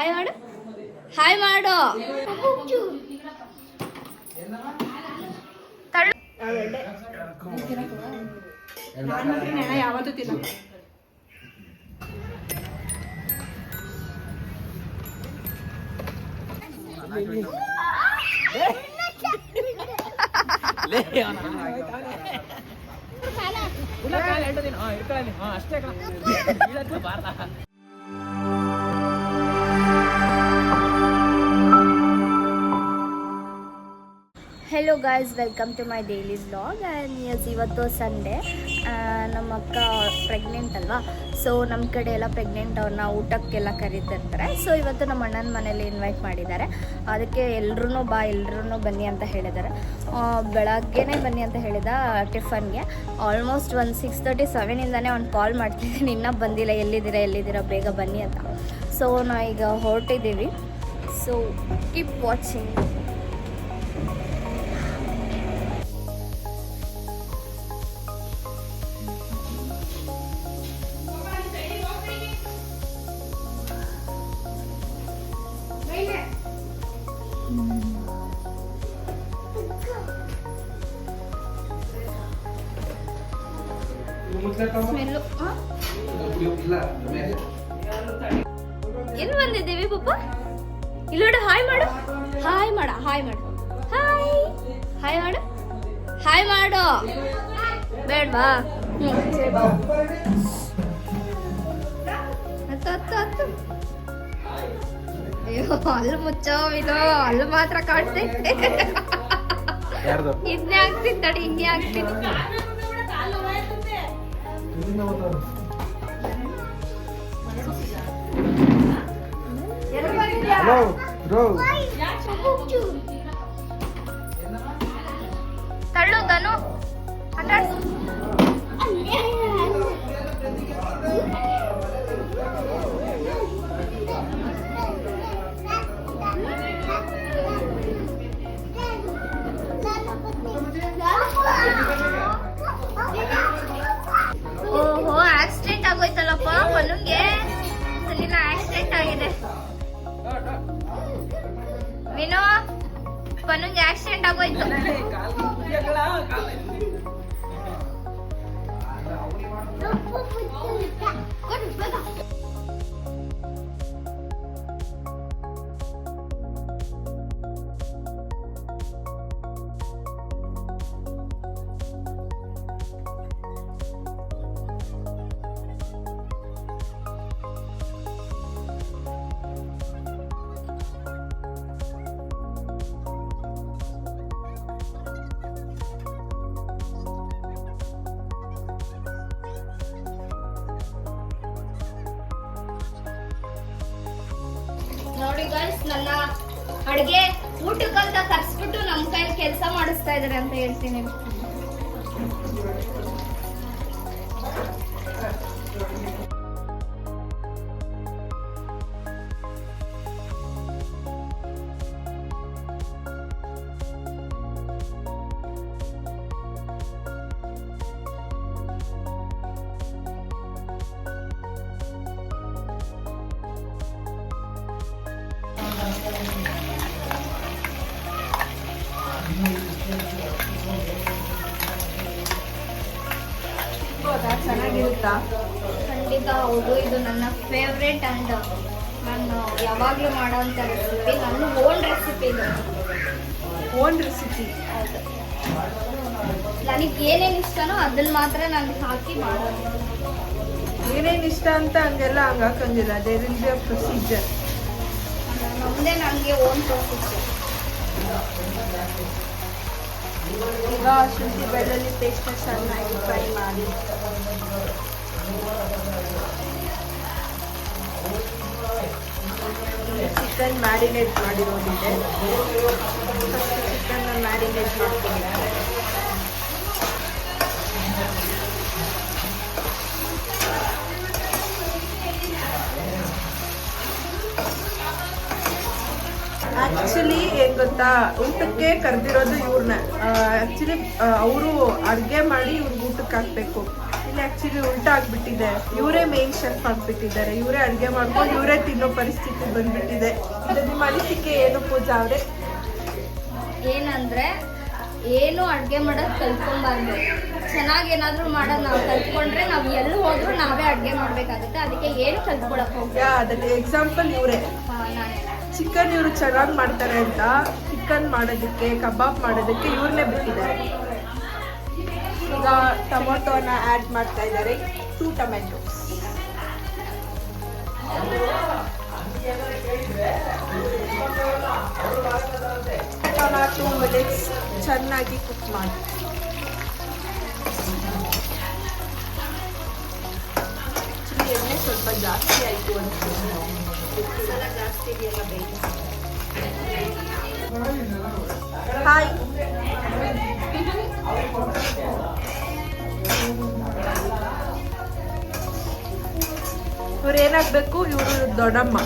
Hi ಮಾಡು, hi ಮಾಡು. ಯಾವತ್ತೂ ತಿನ್ನ hello guys, welcome to my daily vlog. And yes, ಇವತ್ತು ಸಂಡೇ. ನಮ್ಮ ಅಕ್ಕ ಪ್ರೆಗ್ನೆಂಟ್ ಅಲ್ವಾ, ಸೊ ನಮ್ಮ ಕಡೆ ಎಲ್ಲ ಪ್ರೆಗ್ನೆಂಟ್ ಅವ್ರನ್ನ ಊಟಕ್ಕೆಲ್ಲ ಕರೀತಿರ್ತಾರೆ. ಸೊ ಇವತ್ತು ನಮ್ಮ ಅಣ್ಣನ ಮನೇಲಿ ಇನ್ವೈಟ್ ಮಾಡಿದ್ದಾರೆ. ಅದಕ್ಕೆ ಎಲ್ಲರೂ ಬನ್ನಿ ಅಂತ ಹೇಳಿದ್ದಾರೆ. ಬೆಳಗ್ಗೆನೇ ಬನ್ನಿ ಅಂತ ಹೇಳಿದ ಟಿಫನ್ಗೆ. ಆಲ್ಮೋಸ್ಟ್ ಒಂದು 6:37 ಅವ್ನು ಕಾಲ್ ಮಾಡ್ತಿದ್ದೀನಿ, ಇನ್ನೂ ಬಂದಿಲ್ಲ, ಎಲ್ಲಿದ್ದೀರಾ ಬೇಗ ಬನ್ನಿ ಅಂತ. ಸೊ ನಾವು ಈಗ ಹೊರಟಿದ್ದೀವಿ. So keep watching. ಎಲ್ಲಿ ಬಂದಿದ್ದೀವಿ ಪಪ್ಪ? ಇಲ್ಲೋಡು, ಹಾಯ್ ಮಾಡು, ಹಾಯ್ ಮಾಡ, ಹಾಯ್ ಮಾಡು, ಹಾಯ್ ಹಾಯ್ ಮಾಡು, ಹಾಯ್ ಮಾಡು. ಬೇಡವಾ? ಹತ್ತು. ಅಯ್ಯೋ, ಅಲ್ಲಿ ಮುಚ್ಚೋ, ಇದು ಅಲ್ಲಿ ಮಾತ್ರ ಕಾಡ್ತೈತೆ. ಇದನ್ನೇ ಹಾಕ್ತೀನಿ ತಡಿ, ಹಿಂಗೆ ಹಾಕ್ತೀನಿ. ತಳ್ಳು ಧನು, ಓಹೋ, ಆಕ್ಸಿಡೆಂಟ್ ಆಗೋಯ್ತಲ್ಲಪ್ಪ ಪನುಂಗೆ. ನಿನ್ನ ಆಕ್ಸಿಡೆಂಟ್ ಆಗಿದೆ ವಿನೋ, ಪನುಂಗೆ ಆಕ್ಸಿಡೆಂಟ್ ಆಗೋಯ್ತು. ನೋಡಿ ಗೈಸ್, ನನ್ನ ಅಡ್ಗೆ ಊಟಕ್ಕಂತ ಕರ್ಸ್ಬಿಟ್ಟು ನಮ್ಮ ಕೈಲಿ ಕೆಲಸ ಮಾಡಿಸ್ತಾ ಇದಾರೆ ಅಂತ ಹೇಳ್ತೀನಿ. ಚೆನ್ನಾಗಿರುತ್ತಾ? ಖಂಡಿತ ಹೌದು. ಇದು ನನ್ನ ಫೇವ್ರೇಟ್ ಅಂಡ್ ನಾನು ಯಾವಾಗಲೂ ಮಾಡೋಂಥ ರೆಸಿಪಿ. ನನ್ನ ಓನ್ ರೆಸಿಪಿ ಇದು. Own recipe? ಹೌದು. ನನಗೆ ಏನೇನು ಇಷ್ಟನೋ ಅದನ್ನ ಮಾತ್ರ ನಾನು ಹಾಕಿ ಮಾಡೋದು. ಏನೇನು ಇಷ್ಟ ಅಂತ ಹಂಗೆಲ್ಲ ಹಾಕಂಗಿಲ್ಲ. There will be a procedure. ನಮ್ಮದೇ ನನಗೆ ಓನ್ ಪ್ರೊಸೀಜರ್. ಈಗ ಶುಂಠಿ ಬೆಳ್ಳುಳ್ಳಿ ಪೇಸ್ಟ್ ಚೆನ್ನಾಗಿ ಫ್ರೈ ಮಾಡಿ, ಚಿಕನ್ ಮ್ಯಾರಿನೇಟ್ ಮಾಡಿರೋದಿದೆ. ಫಸ್ಟ್ ಚಿಕನ್ ಮ್ಯಾರಿನೇಟ್ ಮಾಡ್ಕೊಂಡಿದ್ದಾರೆ. ಆಕ್ಚುಲಿ ಏನ್ ಗೊತ್ತಾ, ಊಟಕ್ಕೆ ಕರೆದಿರೋದು ಇವ್ರನ್ನ. ಆಕ್ಚುಲಿ ಅವರು ಅಡುಗೆ ಮಾಡಿ ಇವ್ರಿಗೆ ಊಟಕ್ಕೆ ಹಾಕ್ಬೇಕು. ಇಲ್ಲಿ ಆಕ್ಚುಲಿ ಉಲ್ಟಾ ಆಗ್ಬಿಟ್ಟಿದೆ. ಇವರೇ ಮೇನ್ ಶೆಫ್ ಆಗ್ಬಿಟ್ಟಿದ್ದಾರೆ. ಇವರೇ ಅಡುಗೆ ಮಾಡ್ಕೊಂಡು ಇವರೇ ತಿನ್ನೋ ಪರಿಸ್ಥಿತಿ ಬಂದ್ಬಿಟ್ಟಿದೆ. ಇದು ನಿಮ್ಮ ಅನಿಸಿಕೆ ಏನು ಪೂಜಾ ಅವರೇ? ಏನಂದ್ರೆ ಏನು ಅಡುಗೆ ಮಾಡೋದು ಕಲ್ತ್ಕೊಂಬಾರ್ದು. ಚೆನ್ನಾಗಿ ಏನಾದರೂ ಮಾಡೋದು ನಾವು ಕಲ್ತ್ಕೊಂಡ್ರೆ ನಾವು ಎಲ್ಲಿ ಹೋದ್ರೂ ನಾವೇ ಅಡುಗೆ ಮಾಡಬೇಕಾಗುತ್ತೆ. ಅದಕ್ಕೆ ಏನು ಕಲ್ತ್ಕೊಳಕ್ಕೆ ಹೋಗಿ ಅದಕ್ಕೆ ಎಕ್ಸಾಂಪಲ್ ಇವರೇ. ಚಿಕನ್ ಇವರು ಚೆನ್ನಾಗಿ ಮಾಡ್ತಾರೆ ಅಂತ ಚಿಕನ್ ಮಾಡೋದಕ್ಕೆ, ಕಬಾಬ್ ಮಾಡೋದಕ್ಕೆ ಇವ್ರನ್ನೇ ಬಿಟ್ಟಿದ್ದಾರೆ. ಈಗ ಟೊಮೊಟೊನ ಆ್ಯಡ್ ಮಾಡ್ತಾ ಇದ್ದಾರೆ. 2 ಟೊಮೆಟೊಸ್. ಟೊಮೊಟೊನ 2 ಮಿನಿಟ್ಸ್ ಚೆನ್ನಾಗಿ ಕುಕ್ ಮಾಡಿ. ಎಣ್ಣೆ ಸ್ವಲ್ಪ ಜಾಸ್ತಿ ಆಯಿತು ಅನ್ಸುತ್ತೆ. ಜಾಸ್ತಿ ಇದೆಯಲ್ಲ ಬೇಯಿಸಿ. ಹಾಯ್, ಇವ್ರು ಏನಾಗಬೇಕು? ಇವರು ದೊಡ್ಡಮ್ಮ.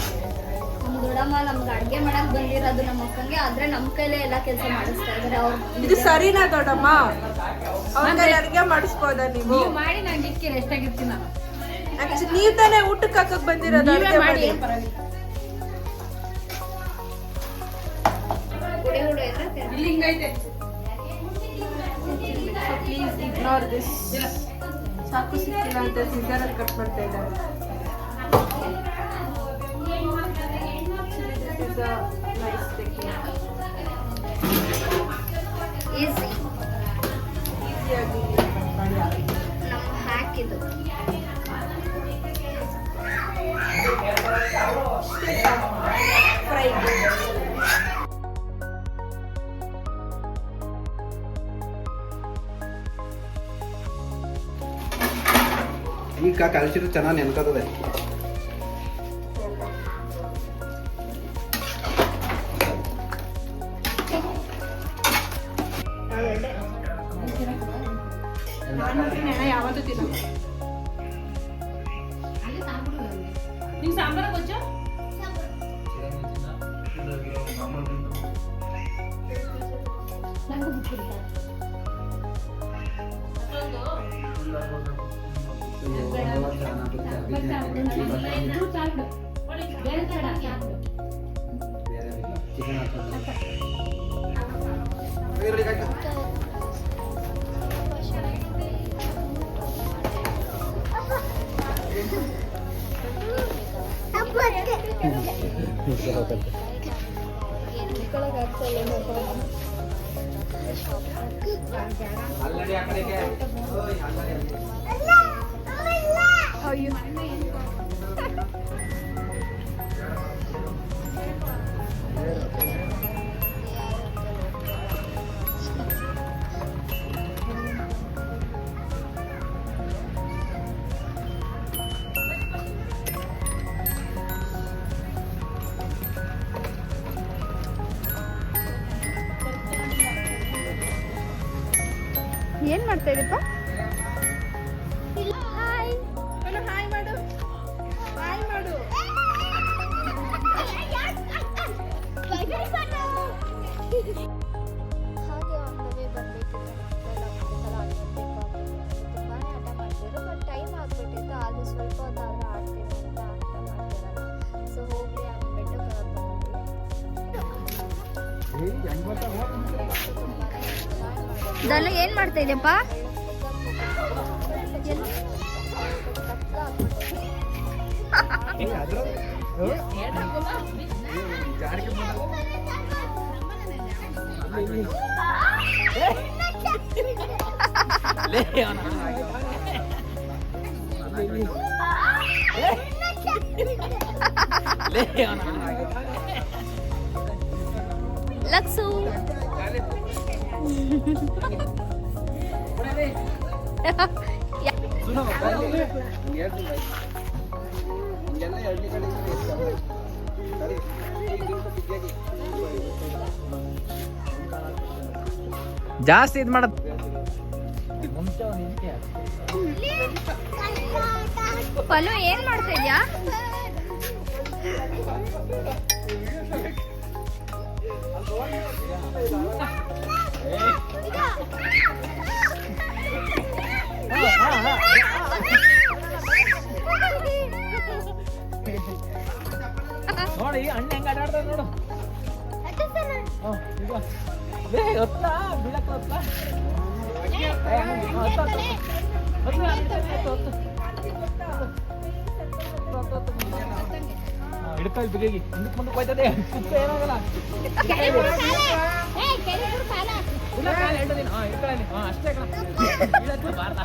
ನಮ್ಮ ದೊಡ್ಡಮ್ಮ ನಮ್ಗೆ ಅಡುಗೆ ಮಾಡಕ್ ಬಂದಿರೋದು ನಮ್ಮ ಅಕ್ಕಂಗೆ. ಆದ್ರೆ ನಮ್ಮ ಕೈಲೇ ಎಲ್ಲ ಕೆಲಸ ಮಾಡಿಸ್ತಾ ಇದ್ದಾರೆ ಅವ್ರು. ಇದು ಸರಿನಾ ದೊಡ್ಡಮ್ಮ? ಅವ್ರ ಕೈಲಿ ಅಡುಗೆ ಮಾಡಿಸ್ಬೋದಾ ನೀವು? ಮಾಡಿ ನಾನು ಇಕ್ಕಿರ ಎಷ್ಟಾಗಿರ್ತೀನಿ ನಾನು. ಆಕ್ಚುಲಿ ನೀವು ತಾನೇ ಊಟಕ್ಕೆ ಹಾಕಕ್ ಬಂದಿರೋದು. ಅಡುಗೆ ಮಾಡಿ ಇಲ್ಲಿ ಹಿಂಗೈತೆ. Please ignore this. ಸಾಕು ಸಿಕ್ಕಿಲ್ಲ ಅಂತ ಸಿಸರಲ್ಲಿ ಕಟ್ ಮಾಡ್ತಾ ಇದ್ದಾರೆ. Nice technique. ಈಸಿಯಾಗಿ ನಮ್ಮ ಹ್ಯಾಕ್ ಇದು. ಫ್ರೈ. ಈಗ ಕಲಿಸಿದ್ರೆ ಚೆನ್ನಾಗಿ ನೆನ್ಕೋತದೆ. ಯಾವತ್ತೂ ತಿನ್ನಲ್ಲ. ನೀವು ಸಾಂಬಾರ ಕೊಚ್ಚು ಏನ್ ಮಾಡ್ತಾ ಇದೀಪ? ಹಾಯ್ ಮಾಡು. ಹಾಯ್ ಮಾಡು. ಹಾಗೆ ಆನ್ ದ ವೇ ಬರಬೇಕಿದ್ರೆ ತುಂಬಾ ಆಟ ಮಾಡ್ತಿದ್ರು. ಬಟ್ ಟೈಮ್ ಆಗ್ಬಿಟ್ಟಿತ್ತು. ಅದು ಸ್ವಲ್ಪ ಹೊತ್ತಾದ್ರೂ ಆಡ್ತೀನಿ ಅಂತ ಆಟ ಮಾಡ್ತಿರಲ್ಲ. ಸೊ ಹೋಗ್ಲಿ ಅಂದ್ಬಿಟ್ಟು ಧನು ಏನ್ ಮಾಡ್ತಾ ಇದೆಯಪ್ಪ? ಲಕ್ಸು ಜಾಸ್ತಿ ಇದು ಮಾಡ. ಪಲು ಏನ್ ಮಾಡ್ತಾ ಇದ್ಯಾ? ನೋಡಿ ಅಣ್ಣ ಹೆಂಗ ಆಟ ಆಡ್ತಾರ ನೋಡು. ಈಗ ಹೊತ್ತ ಬೀಳಕ್ಕ ಹೊತ್ತ ಹಿಡ್ಕೊಳ್ಳಿ ಬಿಗಿಗಿ ಮುಂದಕ್ಕೆ ಮುಂದಕ್ಕೆ ಹೋಯ್ತದೆ ಕುಕ್ಕ ಏನಾಗಲ್ಲ ಇಲ್ಲ ಕಾಲು ಹಿಡ್ದಿನ ಹಿಡ್ಕೊಳ್ಳಿ ಅಷ್ಟೇ ಬಾರ್ದ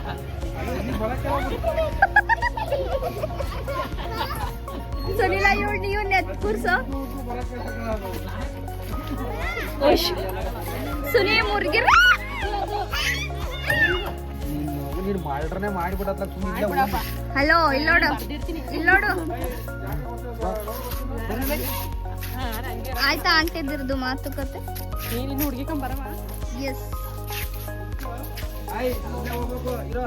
ಸುನಿಲ ನೀವು ನೆತ್ ಕೂರ್ಸೋ ಸುನಿ ಮುರ್ಗಿರ ನೀನು ಮಾಡ್ರನೆ ಮಾಡಿಬಿಡತ್ತ ಸುಮ್ಮನೆ ಹಲೋ ಇಲ್ಲೋಡು ಇಲ್ಲೋಡು ಆಯ್ತಾ ಅಂಟಿದ್ರದು ಮಾತುಕತೆ ನೀನು ಹುಡುಗಿಕೊಂಡ್ ಬರವ ಎಸ್ ಹೋಗ್ಬೇಕು ಇರೋ